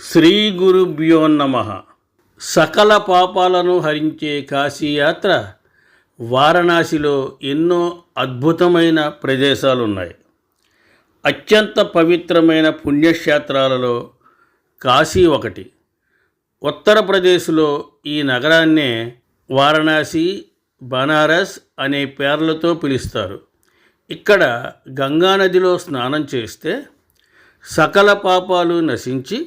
శ్రీ గురుభ్యో నమః. సకల పాపాలను హరించే కాశీయాత్ర వారణాసిలో ఎన్నో అద్భుతమైన ప్రదేశాలు ఉన్నాయి. అత్యంత పవిత్రమైన పుణ్యక్షేత్రాలలో కాశీ ఒకటి. ఉత్తరప్రదేశ్లో ఈ నగరాన్నే వారణాసి, బనారస్ అనే పేర్లతో పిలుస్తారు. ఇక్కడ గంగానదిలో స్నానం చేస్తే సకల పాపాలు నశించి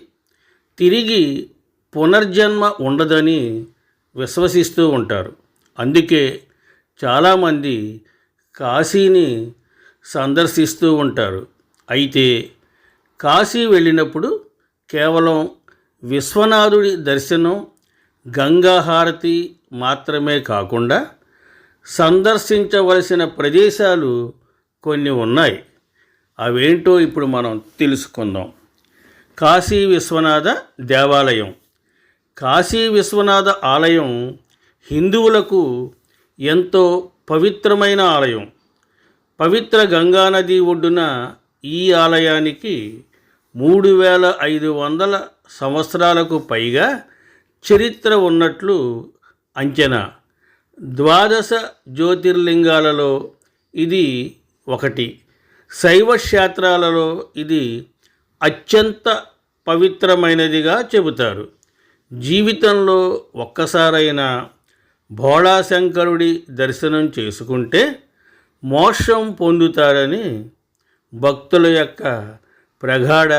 తిరిగి పునర్జన్మ ఉండదని విశ్వసిస్తూ ఉంటారు. అందుకే చాలామంది కాశీని సందర్శిస్తూ ఉంటారు. అయితే కాశీ వెళ్ళినప్పుడు కేవలం విశ్వనాథుడి దర్శనం, గంగా హారతి మాత్రమే కాకుండా సందర్శించవలసిన ప్రదేశాలు కొన్ని ఉన్నాయి. అవేంటో ఇప్పుడు మనం తెలుసుకుందాం. కాశీ విశ్వనాథ దేవాలయం. కాశీ విశ్వనాథ ఆలయం హిందువులకు ఎంతో పవిత్రమైన ఆలయం. పవిత్ర గంగానది ఒడ్డున ఈ ఆలయానికి 3500 సంవత్సరాలకు పైగా చరిత్ర ఉన్నట్లు అంచనా. 12 జ్యోతిర్లింగాలలో ఇది ఒకటి. శైవ క్షేత్రాలలో ఇది అత్యంత పవిత్రమైనదిగా చెబుతారు. జీవితంలో ఒక్కసారైనా భోళాశంకరుడి దర్శనం చేసుకుంటే మోక్షం పొందుతారని భక్తుల యొక్క ప్రగాఢ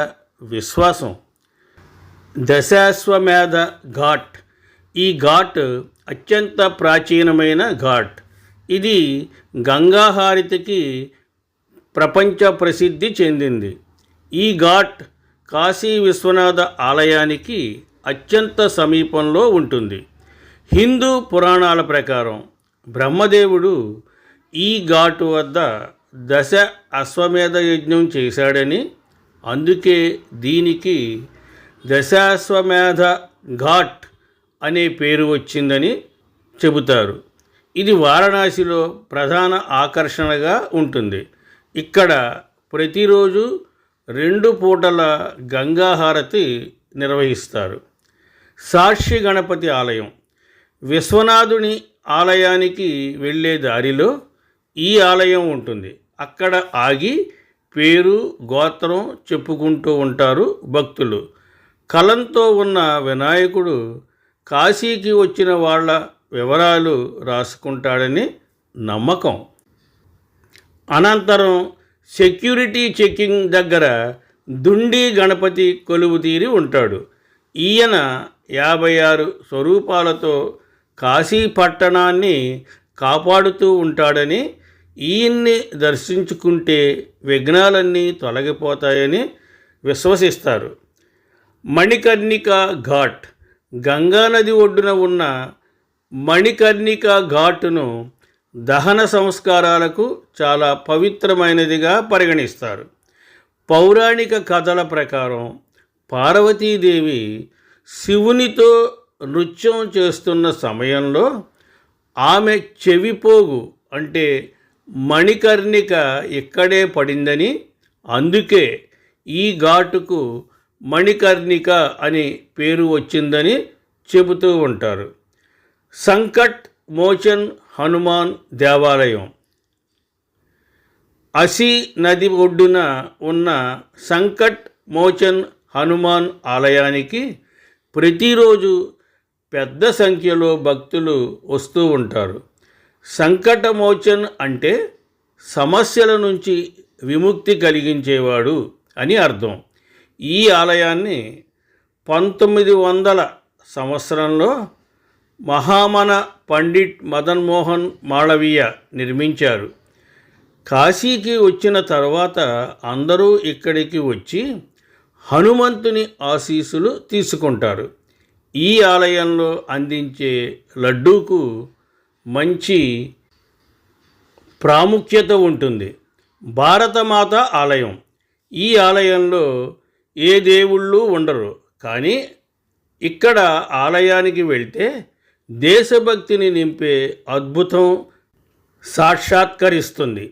విశ్వాసం. దశాశ్వమేధ ఘాట్. ఈ ఘాట్ అత్యంత ప్రాచీనమైన ఘాట్. ఇది గంగాహారతికి ప్రపంచ ప్రసిద్ధి చెందింది. ఈ ఘాట్ కాశీ విశ్వనాథ ఆలయానికి అత్యంత సమీపంలో ఉంటుంది. హిందూ పురాణాల ప్రకారం బ్రహ్మదేవుడు ఈ ఘాటు వద్ద 10 అశ్వమేధ యజ్ఞం చేశాడని, అందుకే దీనికి దశాశ్వమేధ ఘాట్ అనే పేరు వచ్చిందని చెబుతారు. ఇది వారణాసిలో ప్రధాన ఆకర్షణగా ఉంటుంది. ఇక్కడ ప్రతిరోజు 2 పూటల గంగాహారతి నిర్వహిస్తారు. సాక్షి గణపతి ఆలయం. విశ్వనాథుని ఆలయానికి వెళ్ళే దారిలో ఈ ఆలయం ఉంటుంది. అక్కడ ఆగి పేరు, గోత్రం చెప్పుకుంటూ ఉంటారు భక్తులు. కలంతో ఉన్న వినాయకుడు కాశీకి వచ్చిన వాళ్ళ వివరాలు రాసుకుంటాడని నమ్మకం. అనంతరం సెక్యూరిటీ చెకింగ్ దగ్గర దుండి గణపతి కొలువు తీరి ఉంటాడు. ఈయన 56 స్వరూపాలతో కాశీ పట్టణాన్ని కాపాడుతూ ఉంటాడని, ఈయన్ని దర్శించుకుంటే విఘ్నాలన్నీ తొలగిపోతాయని విశ్వసిస్తారు. మణికర్ణికా ఘాట్. గంగానది ఒడ్డున ఉన్న మణికర్ణికా ఘాటును దహన సంస్కారాలకు చాలా పవిత్రమైనదిగా పరిగణిస్తారు. పౌరాణిక కథల ప్రకారం పార్వతీదేవి శివునితో నృత్యం చేస్తున్న సమయంలో ఆమె చెవిపోగు అంటే మణికర్ణిక ఇక్కడే పడిందని, అందుకే ఈ ఘాటుకు మణికర్ణిక అని పేరు వచ్చిందని చెబుతూ ఉంటారు. సంకట్ మోచన్ హనుమాన్ దేవాలయం. అసి నది ఒడ్డున ఉన్న సంకట్ మోచన్ హనుమాన్ ఆలయానికి ప్రతిరోజు పెద్ద సంఖ్యలో భక్తులు వస్తూ ఉంటారు. సంకటమోచన్ అంటే సమస్యల నుంచి విముక్తి కలిగించేవాడు అని అర్థం. ఈ ఆలయాన్ని 1900 సంవత్సరంలో మహామన పండిట్ మదన్ మోహన్ మాళవీయ నిర్మించారు. కాశీకి వచ్చిన తర్వాత అందరూ ఇక్కడికి వచ్చి హనుమంతుని ఆశీస్సులు తీసుకుంటారు. ఈ ఆలయంలో అందించే లడ్డూకు మంచి ప్రాముఖ్యత ఉంటుంది. భారతమాత ఆలయం. ఈ ఆలయంలో ఏ దేవుళ్ళు ఉండరు, కానీ ఇక్కడ ఆలయానికి వెళ్తే దేశభక్తిని నింపే అద్భుతం సాక్షాత్కరిస్తుంది.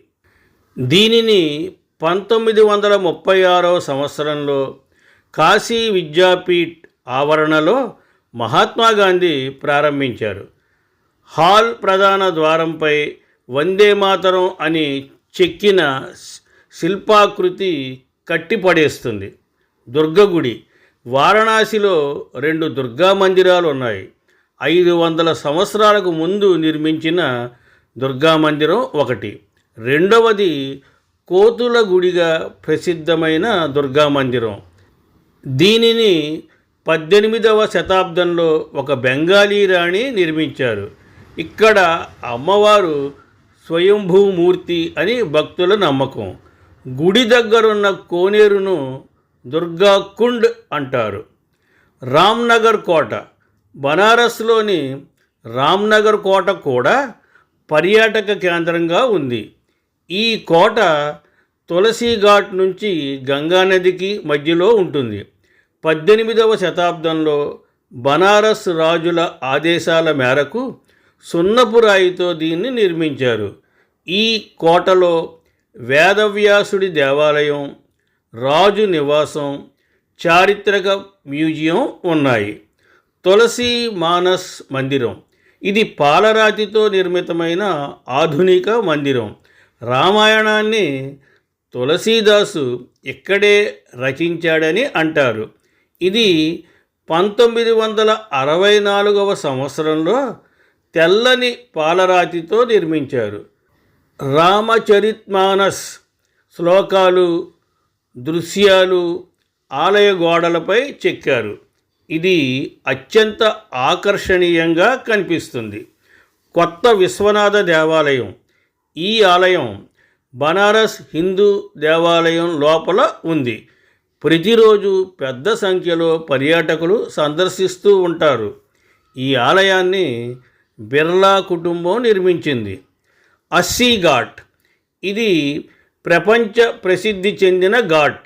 దీనిని 1936 సంవత్సరంలో కాశీ విద్యాపీఠ్ ఆవరణలో మహాత్మా గాంధీ ప్రారంభించారు. హాల్ ప్రధాన ద్వారంపై వందే మాతరం అని చెక్కిన శిల్పాకృతి కట్టిపడేస్తుంది. దుర్గగుడి. వారణాసిలో 2 దుర్గా మందిరాలు ఉన్నాయి. 500 సంవత్సరాలకు ముందు నిర్మించిన దుర్గా మందిరం ఒకటి. రెండవది కోతుల గుడిగా ప్రసిద్ధమైన దుర్గా మందిరం. దీనిని 18వ శతాబ్దంలో ఒక బెంగాలీ రాణి నిర్మించారు. ఇక్కడ అమ్మవారు స్వయంభూమూర్తి అని భక్తుల నమ్మకం. గుడి దగ్గరున్న కోనేరును దుర్గా కుండ్ అంటారు. రామ్నగర్ కోట. బనారస్లోని రామ్నగర్ కోట కూడా పర్యాటక కేంద్రంగా ఉంది. ఈ కోట తులసి ఘాట్ నుంచి గంగానదికి మధ్యలో ఉంటుంది. 18వ శతాబ్దంలో బనారస్ రాజుల ఆదేశాల మేరకు సున్నపు రాయితో దీన్ని నిర్మించారు. ఈ కోటలో వేదవ్యాసుడి దేవాలయం, రాజు నివాసం, చారిత్రక మ్యూజియం ఉన్నాయి. తులసి మానస్ మందిరం. ఇది పాలరాతితో నిర్మితమైన ఆధునిక మందిరం. రామాయణాన్ని తులసీదాసు ఇక్కడే రచించాడని అంటారు. ఇది 1964వ సంవత్సరంలో తెల్లని పాలరాతితో నిర్మించారు. రామచరిత్మానస్ శ్లోకాలు, దృశ్యాలు ఆలయ గోడలపై చెక్కారు. ఇది అత్యంత ఆకర్షణీయంగా కనిపిస్తుంది. కొత్త విశ్వనాథ దేవాలయం. ఈ ఆలయం బనారస్ హిందూ దేవాలయం లోపల ఉంది. ప్రతిరోజు పెద్ద సంఖ్యలో పర్యాటకులు సందర్శిస్తూ ఉంటారు. ఈ ఆలయాన్ని బిర్లా కుటుంబం నిర్మించింది. అస్సీ ఘాట్. ఇది ప్రపంచ ప్రసిద్ధి చెందిన ఘాట్.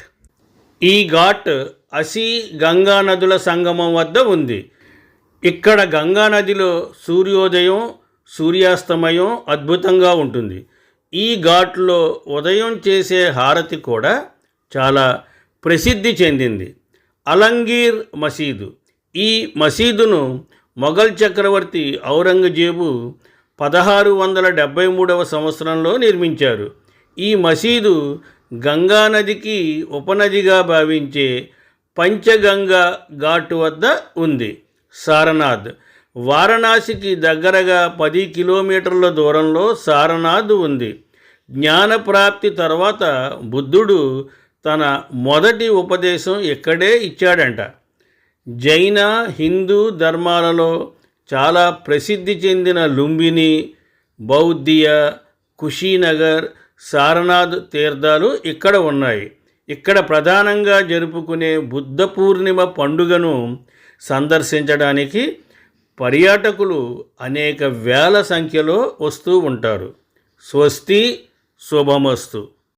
ఈ ఘాట్ అసీ గంగా నదుల సంగమం వద్ద ఉంది. ఇక్కడ గంగా నదిలో సూర్యోదయం, సూర్యాస్తమయం అద్భుతంగా ఉంటుంది. ఈ ఘాట్లో ఉదయం చేసే హారతి కూడా చాలా ప్రసిద్ధి చెందింది. అలంగీర్ మసీదు. ఈ మసీదును మొఘల్ చక్రవర్తి ఔరంగజేబు 1673వ సంవత్సరంలో నిర్మించారు. ఈ మసీదు గంగానదికి ఉపనదిగా భావించే పంచగంగా ఘాటు వద్ద ఉంది. సారనాథ్. వారణాసికి దగ్గరగా 10 కిలోమీటర్ల దూరంలో సారనాథ్ ఉంది. జ్ఞానప్రాప్తి తర్వాత బుద్ధుడు తన మొదటి ఉపదేశం ఇక్కడే ఇచ్చాడంట. జైన, హిందూ ధర్మాలలో చాలా ప్రసిద్ధి చెందిన లుంబిని, బౌద్ధియ, కుషీనగర్, సారనాథ్ తీర్థాలు ఇక్కడ ఉన్నాయి. ఇక్కడ ప్రధానంగా జరుపుకునే బుద్ధ పూర్ణిమ పండుగను సందర్శించడానికి పర్యాటకులు అనేక వేల సంఖ్యలో వస్తూ ఉంటారు. స్వస్తి, శుభమస్తు.